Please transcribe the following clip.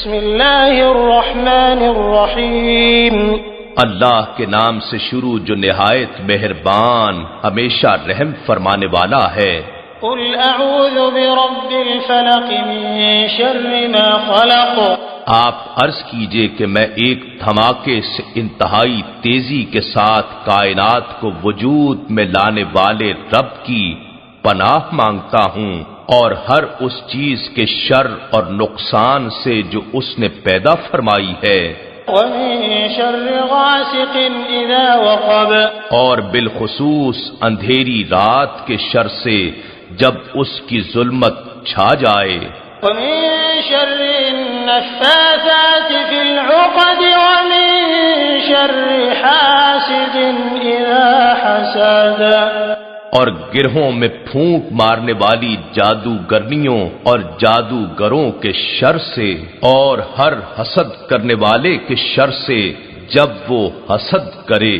بسم اللہ الرحمن الرحیم اللہ کے نام سے شروع جو نہایت مہربان ہمیشہ رحم فرمانے والا ہے۔ قل اعوذ برب الفلق من شر ما خلق، آپ عرض کیجئے کہ میں ایک دھماکے سے انتہائی تیزی کے ساتھ کائنات کو وجود میں لانے والے رب کی پناہ مانگتا ہوں، اور ہر اس چیز کے شر اور نقصان سے جو اس نے پیدا فرمائی ہے، ومن شر غاسق اذا وقب، اور بالخصوص اندھیری رات کے شر سے جب اس کی ظلمت چھا جائے، ومن شر النفاثات في العقد ومن شر حاسد اذا حسد، اور گرہوں میں پھونک مارنے والی جادوگرنیوں اور جادوگروں کے شر سے، اور ہر حسد کرنے والے کے شر سے جب وہ حسد کرے۔